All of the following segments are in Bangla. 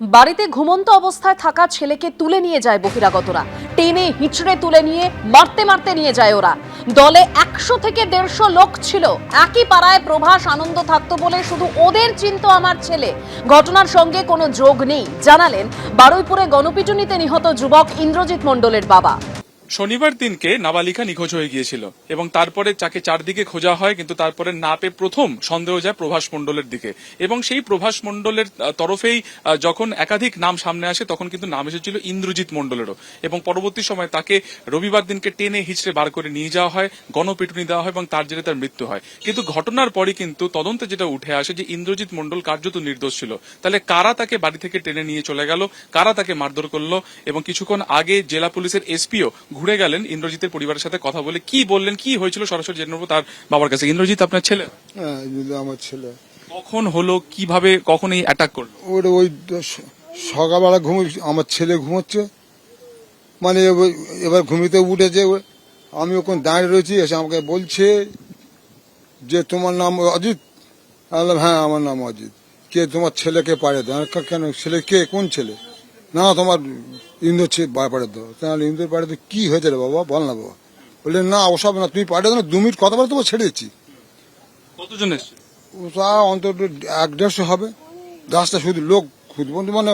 বাড়িতে ঘুমন্ত অবস্থায় থাকা ছেলেকে তুলে নিয়ে যায় বহিরাগতরা। টেনে হিচড়ে তুলে নিয়ে মারতে মারতে নিয়ে যায় ওরা। দলে 100 থেকে 150 লোক ছিল। একই পাড়ায় প্রভাস আনন্দ থাকতো বলে শুধু ওদের চিনতো আমার ছেলে। ঘটনার সঙ্গে কোনো যোগ নেই জানালেন বারুইপুরে গণপিটুনিতে নিহত যুবক ইন্দ্রজিৎ মণ্ডলের বাবা। শনিবার দিনকে নাবালিকা নিখোঁজ হয়ে গিয়েছিল এবং তারপরে তাকে চারদিকে খোঁজা হয়, কিন্তু তারপরে না পেয়ে প্রথম সন্দেহ যায় প্রভাস মণ্ডলের দিকে। এবং সেই প্রভাস মণ্ডলের তরফেই যখন একাধিক নাম সামনে আসে তখন কিন্তু নাম এসেছিল ইন্দ্রজিৎ মণ্ডলেরও। এবং পরবর্তী সময় তাকে রবিবার দিনকে টেনে হিচড়ে বার করে নিয়ে যাওয়া হয়, গণপিটুনি দেওয়া হয় এবং তার জেরে তার মৃত্যু হয়। কিন্তু ঘটনার পরই কিন্তু তদন্তে যেটা উঠে আসে যে ইন্দ্রজিৎ মণ্ডল কার্যত নির্দোষ ছিল। তাহলে কারা তাকে বাড়ি থেকে টেনে নিয়ে চলে গেল, কারা তাকে মারধর করলো? এবং কিছুক্ষণ আগে জেলা পুলিশের এসপিও ঘুরে গেলেন ইন্দ্রজিতের পরিবারের সাথে কথা বলে। কি বললেন, কি হয়েছিল সরাসরি জেনে নেবো তার বাবার কাছে। ইন্দ্রজিৎ আপনার ছেলে? হ্যাঁ, আমার ছেলে। কখন হলো, কিভাবে, কখন এই অ্যাটাক করলো? ওই সকালবেলা আমার ছেলে ঘুমোচ্ছে, মানে এবার ঘুমিতে উঠেছে। আমি ওখানে দাঁড়িয়ে রয়েছি, এসে আমাকে বলছে যে তোমার নাম অজিত? বললাম হ্যাঁ আমার নাম অজিত। কে তোমার ছেলেকে পাড়ে দাও? কেন ছেলে কে, কোন ছেলে? না তোমার ইন্দ্র পাড়ে দাও। তাহলে ইন্দ্র পাড়ে দাও কি হয়েছে রে বাবা, বল না বাবা। বললেন না ওসব না, তুমি পাড়ে দাও না, 2 মিনিট কথা বলে তোমার ছেড়ে দিচ্ছি। কতজন এসছে? তা অন্তত 150 হবে। রাস্তা শুধু লোক খুঁজবন্ধু, মানে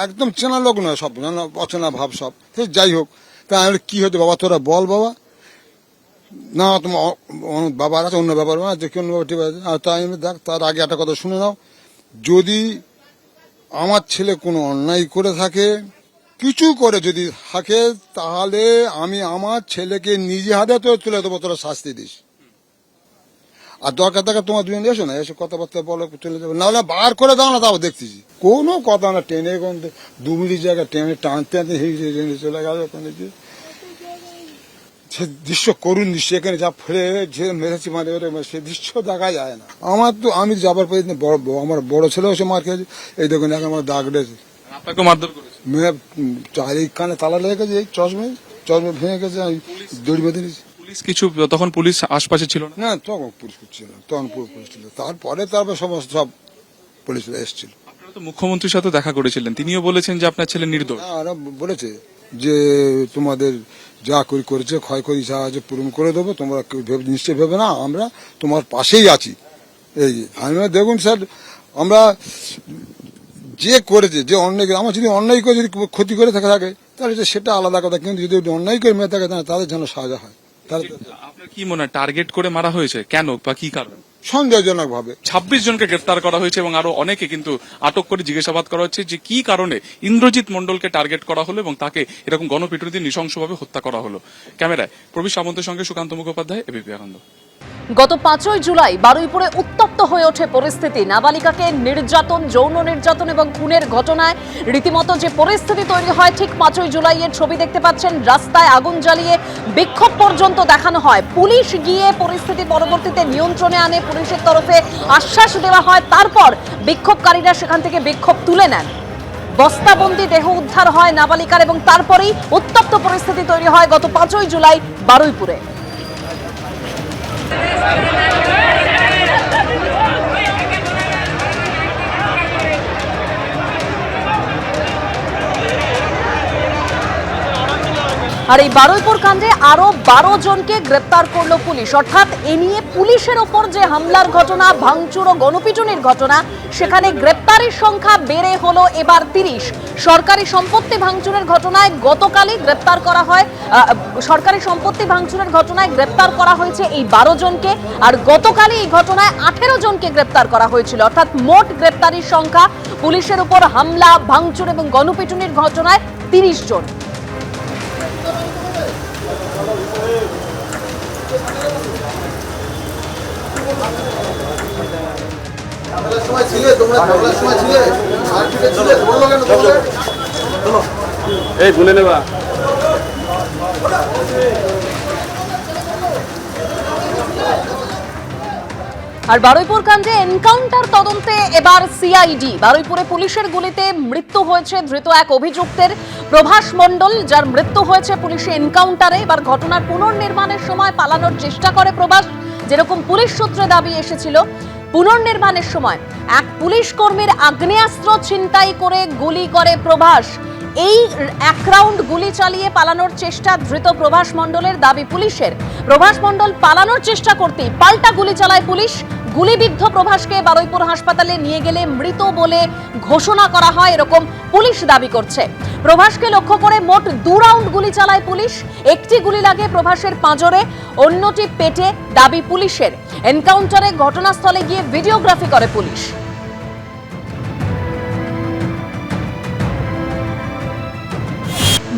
একদম চেনা লোক নয়, সব অচেনা ভাব সব। যাই হোক, তা আমি কি হয়েছে বাবা তোরা বল বাবা। না তোমার বাবার আছে, অন্য ব্যাপার না, যে কোনো ব্যাপার ঠিক আছে। আর তাই দেখ, তার আগে একটা কথা শুনে নাও, যদি আমার ছেলে কোনো অন্যায় করে থাকে, কিছু করে যদি থাকে, তাহলে আমি আমার ছেলেকে নিজে হাতে তুলে দেবো, তোরা শাস্তি দিস। আর দরকার থাকে তোমার দুজন এসো না, এসে কথাবার্তা বলো, চলে যাবে। নাহলে বার করে দাও না, তাও দেখতেছি কোনো কথা না। ট্রেনে 2 মিনিট জায়গায় ট্রেনে টানতে টানতে চলে গেল। ওখানে সে দৃশ্য করুন দৃশ্য, এখানে যা ফেলে যে মেরেছি মানে সে দৃশ্য দেখা যায় না। আমার তো আমি যাবার পরে আমার বড় ছেলেও সে মার খেয়েছে। এই দেখুন এক আমার দাগ রয়েছে। আপনাকে মারধর করেছে? চারিখানে তালা লেগে গেছে, এই চশমে ভেঙে গেছে, আমি দড়ি বেঁধে নিয়েছি। পুলিশ কিছু, তখন পুলিশ আশপাশে ছিল না? না তখন পুলিশ ছিল, তখন পুরো পুলিশ ছিল। তারপরে সমস্ত সব পুলিশ এসেছিল। আপনারা তো মুখ্যমন্ত্রীর সাথে দেখা করেছিলেন, তিনিও বলেছেন যে আপনার ছেলে নির্দোষ। ওরা বলেছে যে তোমাদের যা করেছে ক্ষয়ক্ষতি যা আছে পূরণ করে দেবো, তোমরা নিশ্চয় ভেবে না, আমরা তোমার পাশেই আছি। এই আমি দেখুন স্যার, আমরা যে করেছে, যে অন্যায়, আমার যদি অন্যায় করে যদি ক্ষতি করে থাকে তাহলে সেটা আলাদা কথা, কিন্তু যদি অন্যায় করে মেয়ে থাকে তাদের যেন সাজা হয়। আপনার কি মনে হয় টার্গেট করে মারা হয়েছে কেন বা কি কারণ? সন্দেহজনক ভাবে 26 জনকে গ্রেফতার করা হয়েছে এবং আরো অনেকে কিন্তু আটক করে জিজ্ঞাসাবাদ করা হচ্ছে যে কি কারণে ইন্দ্রজিৎ মণ্ডলকে টার্গেট করা হলো এবং তাকে এরকম গণপিটুনিতে নৃশংসভাবে হত্যা করা হলো। ক্যামেরায় প্রবীর সামন্তের সঙ্গে সুকান্ত মুখোপাধ্যায়, এবিপি আনন্দ। গত 5ই জুলাই বারুইপুরে উত্তপ্ত হয়ে ওঠে পরিস্থিতি। নাবালিকাকে নির্যাতন, যৌন নির্যাতন এবং খুনের ঘটনায় রীতিমতো যে পরিস্থিতি তৈরি হয়, ঠিক 5ই জুলাইয়ের ছবি দেখতে পাচ্ছেন। রাস্তায় আগুন জ্বালিয়ে বিক্ষোভ পর্যন্ত দেখানো হয়। পুলিশ গিয়ে পরিস্থিতি পরবর্তীতে নিয়ন্ত্রণে আনে, পুলিশের তরফে আশ্বাস দেওয়া হয়। তারপর বিক্ষোভকারীরা সেখান থেকে বিক্ষোভ তুলে নেন। বস্তাবন্দি দেহ উদ্ধার হয় নাবালিকার এবং তারপরেই উত্তপ্ত পরিস্থিতি তৈরি হয় গত 5ই জুলাই বারুইপুরে। আর এই বারুইপুর কাণ্ডে আরো 12 জনকে গ্রেপ্তার করলো পুলিশ। অর্থাৎ এ নিয়ে পুলিশের ওপর যে হামলার ঘটনা, ভাঙচুর ও গণপিটুনির ঘটনা, সেখানে গ্রেপ্তারের সংখ্যা বেড়ে হলো এবার 30। সরকারি সম্পত্তি ভাঙচুরের ঘটনায় গতকালই গ্রেপ্তার করা হয়, সরকারি সম্পত্তি ভাঙচুরের ঘটনায় গ্রেপ্তার করা হয়েছে এই 12 জনকে। আর গতকালই এই ঘটনায় 18 জনকে গ্রেপ্তার করা হয়েছিল। অর্থাৎ মোট গ্রেপ্তারির সংখ্যা পুলিশের উপর হামলা, ভাঙচুর এবং গণপিটুনির ঘটনায় 30 জন। এই গুনে নেবা। আর বারুইপুর কাণ্ডে এনকাউন্টার তদন্তে এবার সিআইডি। বারুইপুরে পুলিশের গুলিতে মৃত্যু হয়েছে ধৃত এক অভিযুক্তের, প্রভাস মণ্ডল, যার মৃত্যু হয়েছে পুলিশে এনকাউন্টারে। এবার ঘটনার পুনর্নির্মাণের সময় পালানোর চেষ্টা করে প্রভাস, যেরকম পুলিশ সূত্রে দাবি এসেছিল। পুনর্নির্মাণের সময় এক পুলিশ কর্মীর আগ্নেয়াস্ত্র ছিনতাই করে গুলি করে প্রভাস। এই এক রাউন্ড গুলি চালিয়ে পালানোর চেষ্টা ধৃত প্রভাস মণ্ডলের দাবি পুলিশের। প্রভাস মণ্ডল পালানোর চেষ্টা করতেই পাল্টা গুলি চালায় পুলিশ। গুলিবিদ্ধ প্রভাসকে বারুইপুর হাসপাতালে নিয়ে গেলে মৃত বলে ঘোষণা করা হয়, এরকম পুলিশ দাবি করছে। প্রভাসকে লক্ষ্য করে মোট 2 রাউন্ড গুলি চালায় পুলিশ। একটি গুলি লাগে প্রভাসের পাঁজরে, অন্যটি পেটে, দাবি পুলিশের। এনকাউন্টারে ঘটনাস্থলে গিয়ে ভিডিওগ্রাফি করে পুলিশ।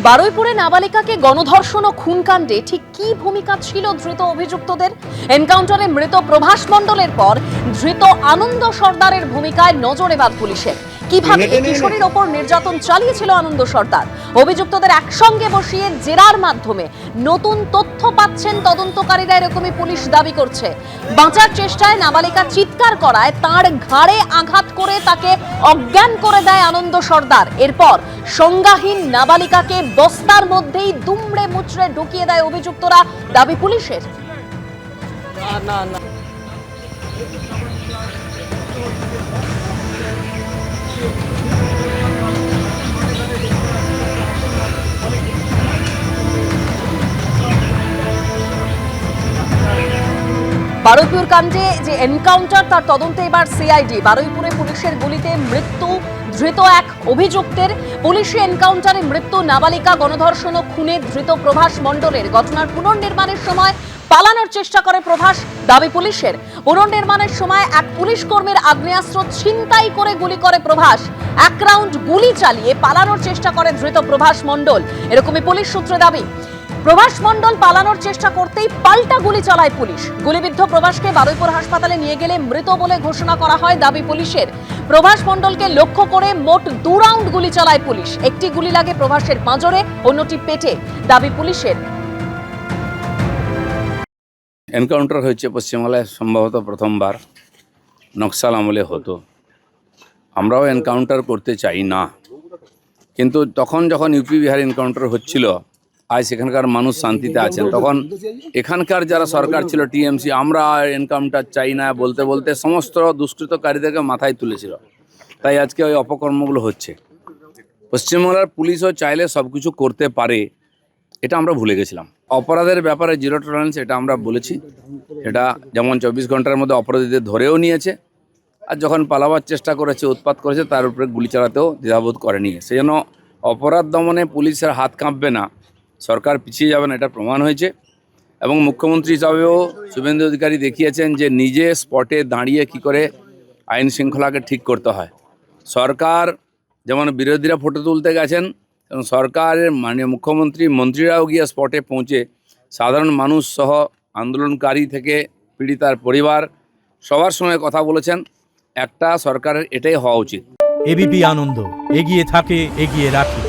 বারুইপুরে নাবালিকাকে গণধর্ষণ ও খুনকাণ্ডে ঠিক কি ভূমিকা ছিল ধৃত অভিযুক্তদের? এনকাউন্টারে মৃত প্রভাস মণ্ডলের পর ধৃত আনন্দ সর্দারের ভূমিকায় নজর এবার পুলিশের। কিভাবে এই কিশোরীর ওপর নির্যাতন চালিয়েছিল আনন্দ সর্দার? অভিযুক্তদের একসঙ্গে বসিয়ে জেরার মাধ্যমে নতুন তথ্য পাচ্ছেন তদন্তকারীরা, এরকমই পুলিশ দাবি করছে। বাঁচার চেষ্টায় নাবালিকা চিৎকার করায় তার ঘাড়ে আঘাত করে তাকে অজ্ঞান করে দেয় আনন্দ সর্দার। এরপর সংজ্ঞাহীন নাবালিকাকে বস্তার মধ্যেই দুমড়ে মুচড়ে ঢুকিয়ে দেয় অভিযুক্তরা, দাবি পুলিশের। বারুইপুর কাণ্ডে যে এনকাউন্টার, তার তদন্তে এবার সিআইডি। বারুইপুরে পুলিশের গুলিতে মৃত্যু ধৃত এক অভিযুক্তের। পুলিশি এনকাউন্টারে মৃত্যু নাবালিকা গণধর্ষণ ও খুনে ধৃত প্রভাস মণ্ডলের। ঘটনার পুনর্নির্মাণের সময় পালানোর চেষ্টা করে প্রভাস, দাবি পুলিশের। পুনর্নির্মাণের সময় এক পুলিশ কর্মীর আগ্নেয়াস্ত্র ছিনতাই করে গুলি করে প্রভাস। এক রাউন্ড গুলি চালিয়ে পালানোর চেষ্টা করে ধৃত প্রভাস মণ্ডল, এরকমই পুলিশ সূত্রে দাবি। প্রভাস মণ্ডল পালানোর চেষ্টা করতেই পাল্টা গুলি চালায় পুলিশ। গুলিবিদ্ধ প্রভাসকে বারুইপুর হাসপাতালে নিয়ে গেলে মৃত বলে ঘোষণা করা হয়, দাবি পুলিশের। প্রভাস মণ্ডলকে লক্ষ্য করে মোট 2 রাউন্ড গুলি চালায় পুলিশ। একটি গুলি লাগে প্রভাসের পাঁজরে, অন্যটি পেটে, দাবি পুলিশের। এনকাউন্টার হয়েছে পশ্চিমবাংলায় সম্ভবত প্রথমবার, নকশাল আমলে হতো। আমরাও এনকাউন্টার করতে চাই না, কিন্তু তখন যখন ইউপি বিহার এনকাউন্টার হচ্ছিল, আজ সেখানকার মানুষ শান্তিতে আছেন, তখন এখানকার যারা সরকার ছিল টিএমসি, আমরা এনকাউন্টার চাই না বলতে বলতে সমস্ত দুষ্কৃতকারীদেরকে মাথায় তুলেছিল। তাই আজকে ওই অপকর্মগুলো হচ্ছে। পশ্চিমবাংলার পুলিশও চাইলে সব কিছু করতে পারে, এটা আমরা ভুলে গেছিলাম। অপরাধের ব্যাপারে জিরো টলারেন্স, এটা আমরা বলেছি। এটা যেমন 24 ঘন্টার মধ্যে অপরাধীদের ধরেও নিয়েছে, আর যখন পালাবার চেষ্টা করেছে, উৎপাত করেছে, তার উপরে গুলি চালাতেও দ্বিধাবোধ করেনি। সেই জন্য অপরাধ দমনে পুলিশের হাত কাঁপবে না, সরকার পিছিয়ে যাবে না, এটা প্রমাণ হয়েছে। এবং মুখ্যমন্ত্রী হিসাবেও শুভেন্দু অধিকারী দেখিয়েছেন যে নিজে স্পটে দাঁড়িয়ে কি করে আইন শৃঙ্খলাকে ঠিক করতে হয়। সরকার যেমন বিরোধীরা ফটো তুলতে গেছেন, এবং সরকারের মাননীয় মুখ্যমন্ত্রী, মন্ত্রীরাও গিয়ে স্পটে পৌঁছে সাধারণ মানুষ সহ আন্দোলনকারী থেকে পীড়িতার পরিবার সবার সঙ্গে কথা বলেছেন। একটা সরকারের এটাই হওয়া উচিত। এবিপি আনন্দ, এগিয়ে থাকে, এগিয়ে রাখে।